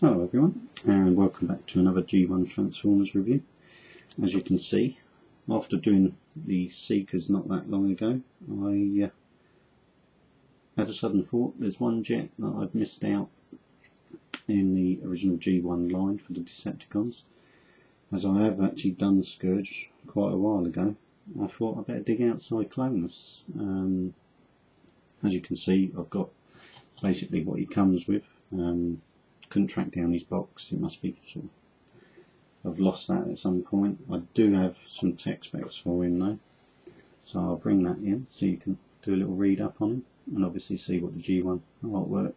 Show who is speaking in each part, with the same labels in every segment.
Speaker 1: Hello everyone, and welcome back to another G1 Transformers review. As you can see, after doing the Seekers not that long ago, I had a sudden thought. There's one jet that I've missed out in the original G1 line for the Decepticons. As I have actually done Scourge quite a while ago, I thought I'd better dig out Cyclonus. As you can see, I've got basically what he comes with. Couldn't track down his box, it must be sort of, I've lost that at some point. I do have some tech specs for him though, so I'll bring that in so you can do a little read up on him and obviously see what the G1 artwork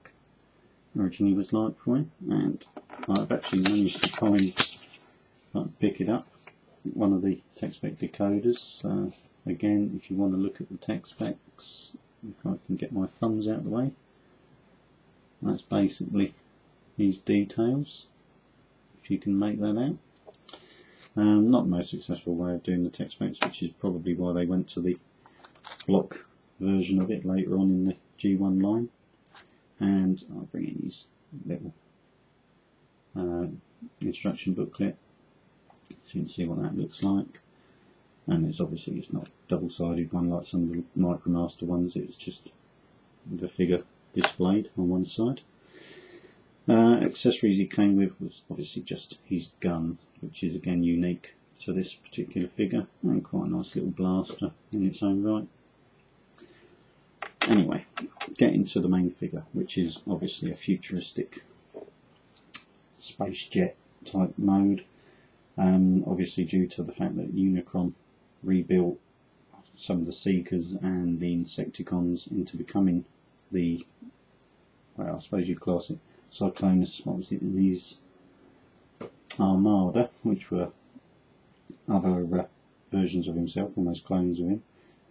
Speaker 1: originally was like for him. And I've actually managed to pick it up, one of the tech spec decoders. Again, if you want to look at the tech specs, if I can get my thumbs out of the way, that's basically these details, if you can make that out. Not the most successful way of doing the tech specs, which is probably why they went to the block version of it later on in the G1 line. And I'll bring in his little instruction booklet so you can see what that looks like. And it's obviously it's not a double-sided one like some of the Micromaster ones, it's just the figure displayed on one side. Accessories he came with was obviously just his gun, which is again unique to this particular figure, and quite a nice little blaster in its own right. Anyway, getting to the main figure, which is obviously a futuristic space jet type mode, obviously due to the fact that Unicron rebuilt some of the Seekers and the Decepticons into becoming the, well, I suppose you'd class it Cyclonus, what was it, in his Armada, which were other versions of himself, almost clones of him,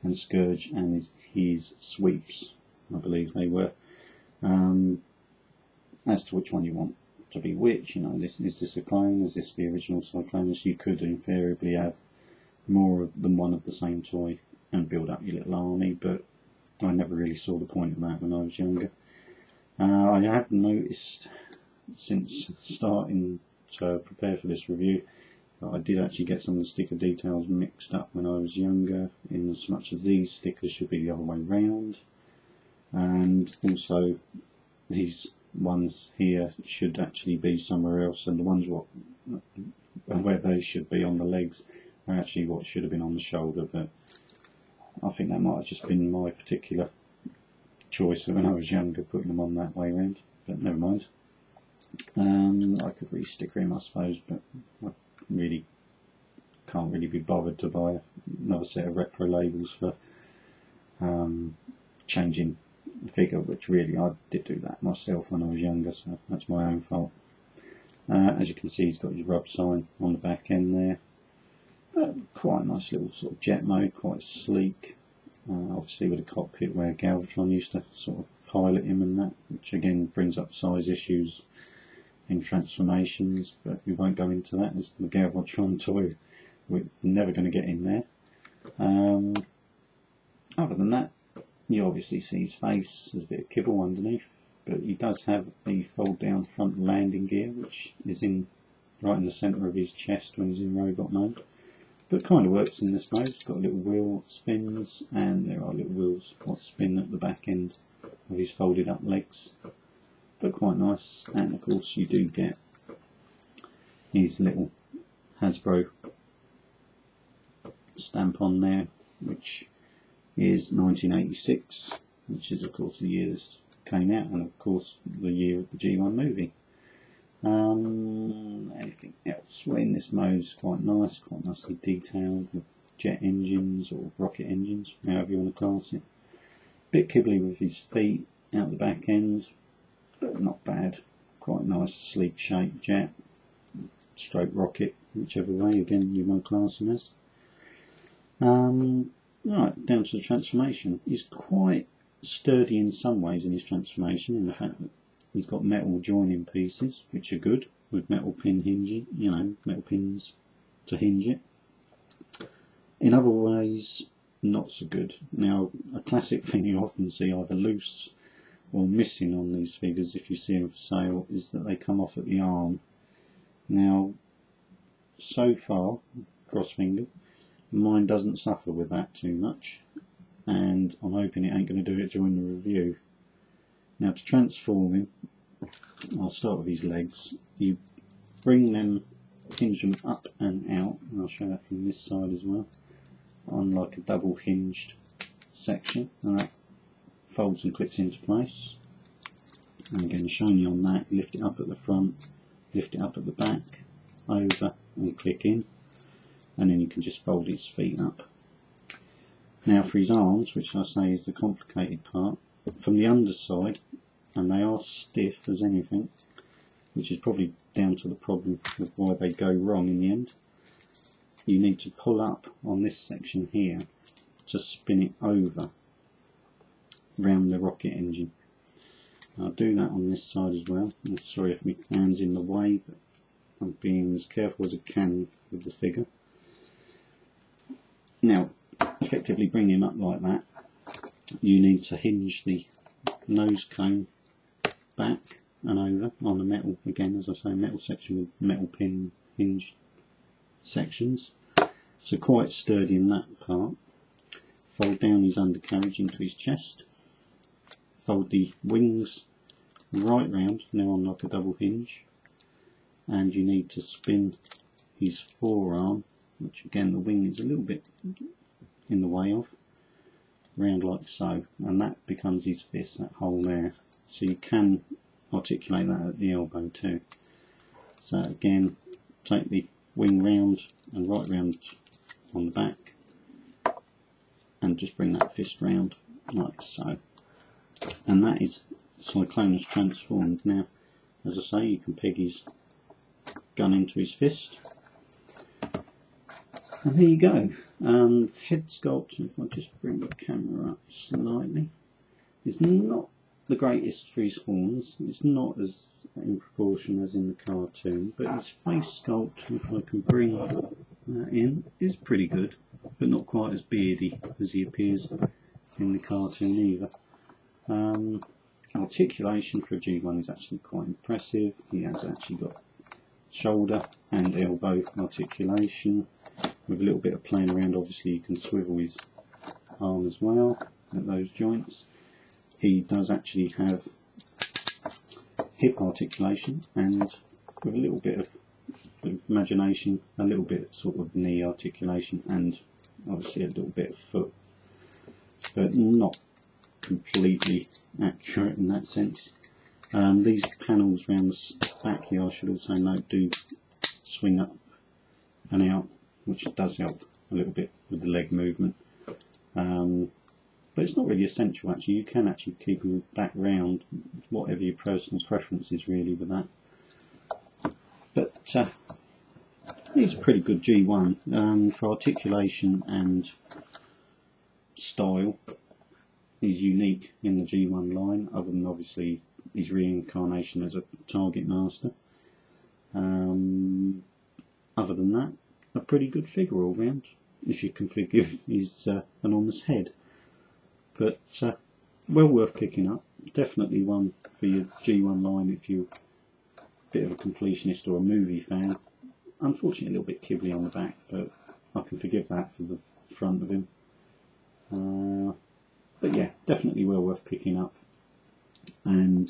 Speaker 1: and Scourge and his sweeps, I believe they were. As to which one you want to be which, you know, is this a clone, is this the original Cyclonus? You could invariably have more than one of the same toy and build up your little army, but I never really saw the point of that when I was younger. I have noticed since starting to prepare for this review that I did actually get some of the sticker details mixed up when I was younger, in as much as these stickers should be the other way round, and also these ones here should actually be somewhere else, and the ones where they should be on the legs are actually what should have been on the shoulder. But I think that might have just been my particular choice when I was younger, putting them on that way round, but never mind. I could re-sticker him I suppose, but I really can't really be bothered to buy another set of retro labels for changing the figure, which really I did do that myself when I was younger, so that's my own fault. As you can see, he's got his rub sign on the back end there. Quite a nice little sort of jet mode, quite sleek. Obviously with a cockpit where Galvatron used to sort of pilot him and that, which again brings up size issues in transformations, but we won't go into that. As the Galvatron toy, it's never going to get in there. Other than that, you obviously see his face, there's a bit of kibble underneath, but he does have a fold down front landing gear, which is right in the centre of his chest when he's in robot mode. But kind of works in this mode. It's got a little wheel that spins, and there are little wheels that spin at the back end of his folded up legs. But quite nice. And of course you do get his little Hasbro stamp on there, which is 1986, which is of course the year this came out, and of course the year of the G1 movie. Anything else? Well, in this mode is quite nicely detailed with jet engines or rocket engines, however you want to class it. Bit kibbly with his feet out the back end, but not bad. Quite nice, sleek shaped jet, stroke rocket, whichever way again you want to class him as. Right, down to the transformation. He's quite sturdy in some ways in his transformation, in the fact that he's got metal joining pieces, which are good, with metal pin hinging, you know, metal pins to hinge it. In other ways, not so good. Now, a classic thing you often see, either loose or missing on these figures, if you see them for sale, is that they come off at the arm. Now, so far, cross finger, mine doesn't suffer with that too much, and I'm hoping it ain't going to do it during the review. Now, to transform him, I'll start with his legs. You bring them, hinge them up and out, and I'll show that from this side as well, on like a double hinged section, and that folds and clips into place. And again, showing you on that, lift it up at the front, lift it up at the back, over and click in, and then you can just fold his feet up. Now for his arms, which I say is the complicated part, from the underside, and they are stiff as anything, which is probably down to the problem of why they go wrong in the end, you need to pull up on this section here to spin it over round the rocket engine. I'll do that on this side as well. I'm sorry if my hand's in the way, but I'm being as careful as I can with the figure. Now, effectively bring him up like that. You need to hinge the nose cone back and over on the metal, again as I say, metal section with metal pin hinge sections. So quite sturdy in that part. Fold down his undercarriage into his chest. Fold the wings right round, now on like a double hinge, and you need to spin his forearm, which again the wing is a little bit in the way of, round like so, and that becomes his fist, that hole there. So you can articulate that at the elbow too. So again, take the wing round and right round on the back, and just bring that fist round like so. And that is Cyclonus transformed. Now, as I say, you can peg his gun into his fist. And there you go. Head sculpt, if I just bring the camera up slightly, is not the greatest for his horns. It's not as in proportion as in the cartoon, but his face sculpt, if I can bring that in, is pretty good, but not quite as beardy as he appears in the cartoon either. Articulation for a G1 is actually quite impressive. He has actually got shoulder and elbow articulation with a little bit of playing around. Obviously you can swivel his arm as well at those joints. He does actually have hip articulation, and with a little bit of imagination, a little bit sort of knee articulation, and obviously a little bit of foot, but not completely accurate in that sense. These panels around the back here, I should also note, do swing up and out, which does help a little bit with the leg movement. But it's not really essential actually. You can actually keep them back round, whatever your personal preference is really with that. But he's a pretty good G1 for articulation and style. He's unique in the G1 line, other than obviously his reincarnation as a target master. Other than that, a pretty good figure all round, if you can forgive his enormous head. But well worth picking up. Definitely one for your G1 line if you're a bit of a completionist or a movie fan. Unfortunately a little bit kibbly on the back, but I can forgive that for the front of him. But yeah, definitely well worth picking up. And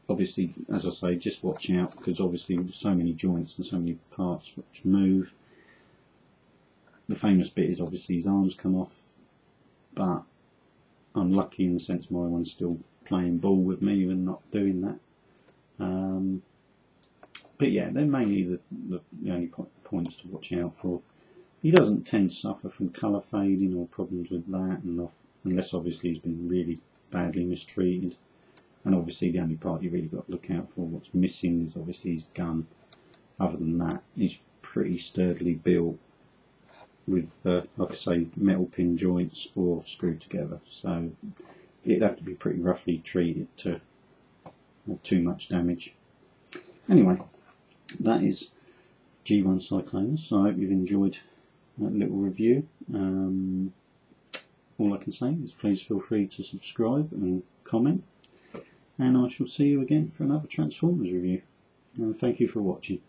Speaker 1: obviously, as I say, just watch out, because obviously with so many joints and so many parts which move, the famous bit is obviously his arms come off, but I'm lucky in the sense my one's still playing ball with me and not doing that. But yeah, they're mainly the only points to watch out for. He doesn't tend to suffer from colour fading or problems with that, unless obviously he's been really badly mistreated. And obviously the only part you really got to look out for, what's missing, is obviously his gun. Other than that, he's pretty sturdily built with, like I say, metal pin joints or screwed together. So it'd have to be pretty roughly treated to not too much damage. Anyway, that is G1 Cyclonus. I hope you've enjoyed that little review. All I can say is please feel free to subscribe and comment. and I shall see you again for another Transformers review. And thank you for watching.